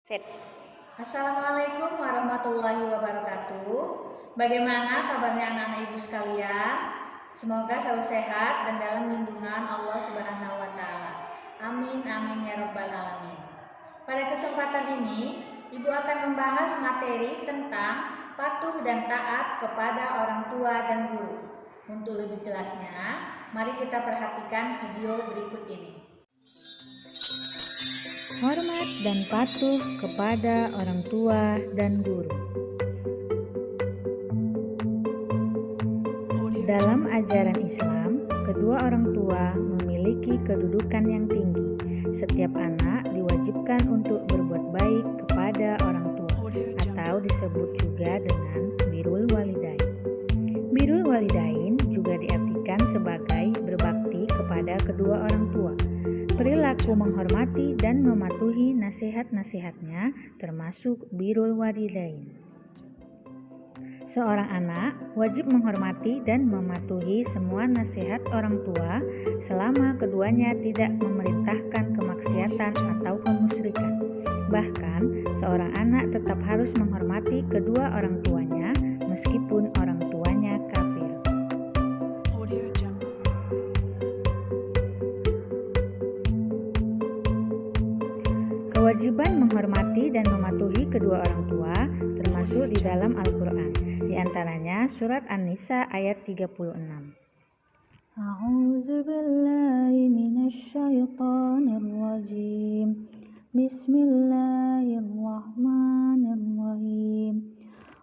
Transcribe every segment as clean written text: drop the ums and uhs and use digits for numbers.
Set. Assalamualaikum warahmatullahi wabarakatuh. Bagaimana kabarnya anak-anak ibu sekalian? Semoga selalu sehat dan dalam lindungan Allah Subhanahu wa taala. Amin amin ya rabbal alamin. Pada kesempatan ini, ibu akan membahas materi tentang patuh dan taat kepada orang tua dan guru. Untuk lebih jelasnya, mari kita perhatikan video berikut ini. Hormat dan patuh kepada orang tua dan guru. Dalam ajaran Islam, kedua orang tua memiliki kedudukan yang tinggi. Setiap anak diwajibkan untuk berbuat baik kepada orang tua, atau disebut juga dengan birrul walidain. Birrul walidain juga diartikan sebagai berbakti kepada kedua orang tua. Perilaku menghormati dan mematuhi nasihat-nasihatnya termasuk birrul walidain. Seorang anak wajib menghormati dan mematuhi semua nasihat orang tua selama keduanya tidak memerintahkan kemaksiatan atau kemusyrikan. Bahkan, seorang anak tetap harus menghormati kedua orang tuanya meskipun orang tuanya kafir. Kewajiban menghormati dan mematuhi kedua orang tua termasuk di dalam Al-Quran. Di antaranya surat An-Nisa ayat 36. A'udzu billahi minasy syaithanir rajim. Bismillahirrahmanirrahim.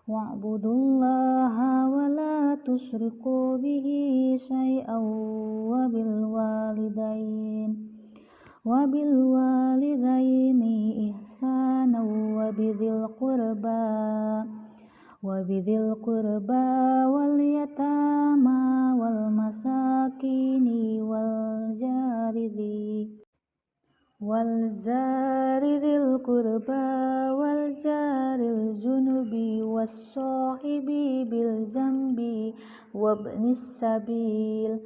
Wa'budullaha wa la tusyriku bihi syai'an wabilwalidaini ihsana wabidhil qurba wal yatama wal masakini wal jaridil qurba wal jaril junubi was sahibi bil jambi wabnis sabil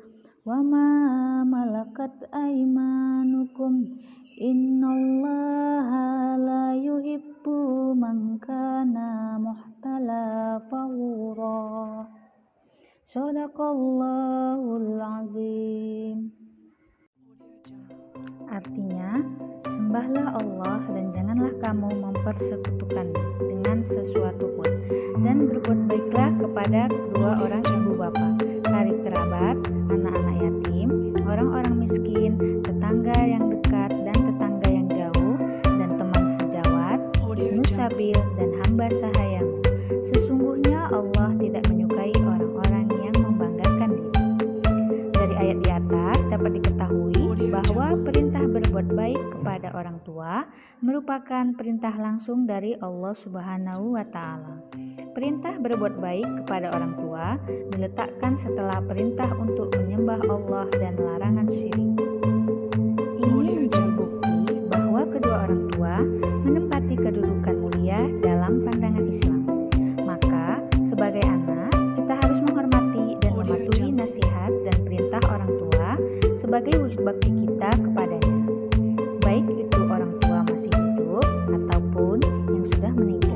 wama malakat aymanukum innallaha la yuhibbu man kana muhtala fakhura. Shadaqallahul azim. Artinya, sembahlah Allah dan janganlah kamu mempersekutukannya dengan sesuatu pun, dan berbuat baiklah kepada kedua orang ibu bapa, karib kerabat, anak-anak yatim, orang-orang miskin, tetangga yang dekat dan tetangga yang jauh, dan teman sejawat, nusabil dan hamba sahayamu. Sesungguhnya Allah tidak menyukai orang-orang yang membanggakan diri. Dari ayat di atas dapat diketahui bahwa perintah berbuat baik kepada orang tua merupakan perintah langsung dari Allah Subhanahu wa taala. Perintah berbuat baik kepada orang tua diletakkan setelah perintah untuk menyembah Allah dan larangan syirik. Ini menjadi bukti bahwa kedua orang tua menempati kedudukan mulia dalam pandangan Islam. Maka, sebagai anak, kita harus menghormati dan mematuhi nasihat dan perintah orang tua sebagai wujud bakti kita kepadanya, baik itu orang tua masih hidup ataupun yang sudah meninggal.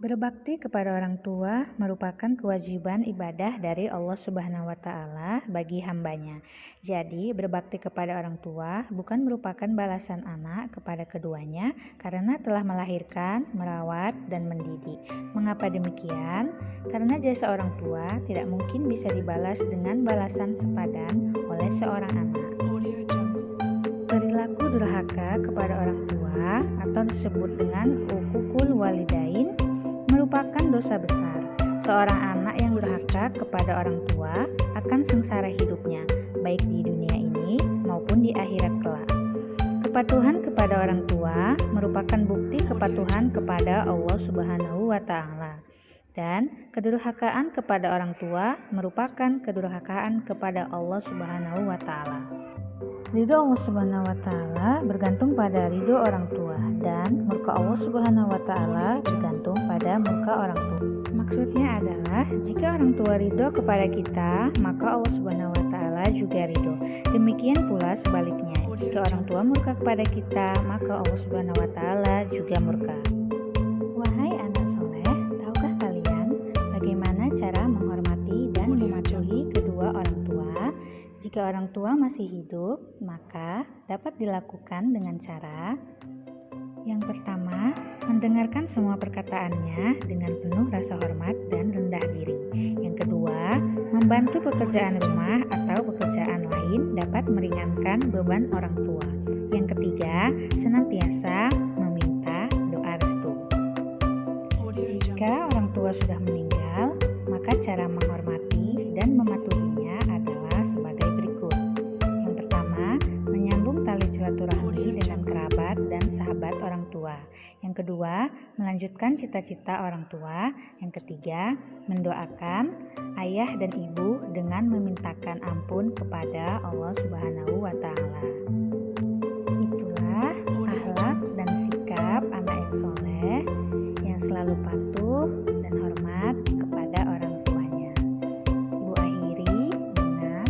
Berbakti kepada orang tua merupakan kewajiban ibadah dari Allah Subhanahu wa taala bagi hambanya. Jadi, berbakti kepada orang tua bukan merupakan balasan anak kepada keduanya karena telah melahirkan, merawat, dan mendidik. Mengapa demikian? Karena jasa orang tua tidak mungkin bisa dibalas dengan balasan sepadan oleh seorang anak. Perilaku durhaka kepada orang tua atau disebut dengan uququl walidain merupakan dosa besar. Seorang anak yang durhaka kepada orang tua akan sengsara hidupnya, baik di dunia ini maupun di akhirat kelak. Kepatuhan kepada orang tua merupakan bukti kepatuhan kepada Allah Subhanahu wa taala. Dan kedurhakaan kepada orang tua merupakan kedurhakaan kepada Allah Subhanahu wa taala. Ridho Allah Subhanahu wa taala bergantung pada ridho orang tua, dan murka Allah Subhanahu wa taala bergantung pada murka orang tua. Maksudnya adalah jika orang tua ridho kepada kita, maka Allah Subhanahu wa taala juga ridho. Demikian pula sebaliknya, jika jika orang tua murka kepada kita, maka Allah Subhanahu wa Ta'ala juga murka. Wahai anak soleh, tahukah kalian bagaimana cara menghormati dan mematuhi kedua orang tua? Jika orang tua masih hidup, maka dapat dilakukan dengan cara: yang pertama, mendengarkan semua perkataannya dengan penuh rasa hormat dan rendah diri. Yang kedua, membantu pekerjaan rumah atau pekerjaan lain dapat meringankan beban orang tua. Yang ketiga, senantiasa meminta doa restu. Jika orang tua sudah meninggal, maka cara menghormati dan mematuhinya adalah sebagai berikut. Yang pertama, menyambung tali silaturahmi dengan kerabat dan sahabat orang tua. Yang kedua, melanjutkan cita-cita orang tua. Yang ketiga, mendoakan ayah dan ibu dengan memintakan ampun kepada Allah Subhanahu wa Ta'ala. Itulah akhlak dan sikap anak yang soleh yang selalu patuh dan hormat kepada orang tuanya. Ibu akhiri dengan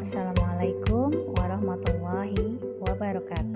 Assalamualaikum warahmatullahi wabarakatuh.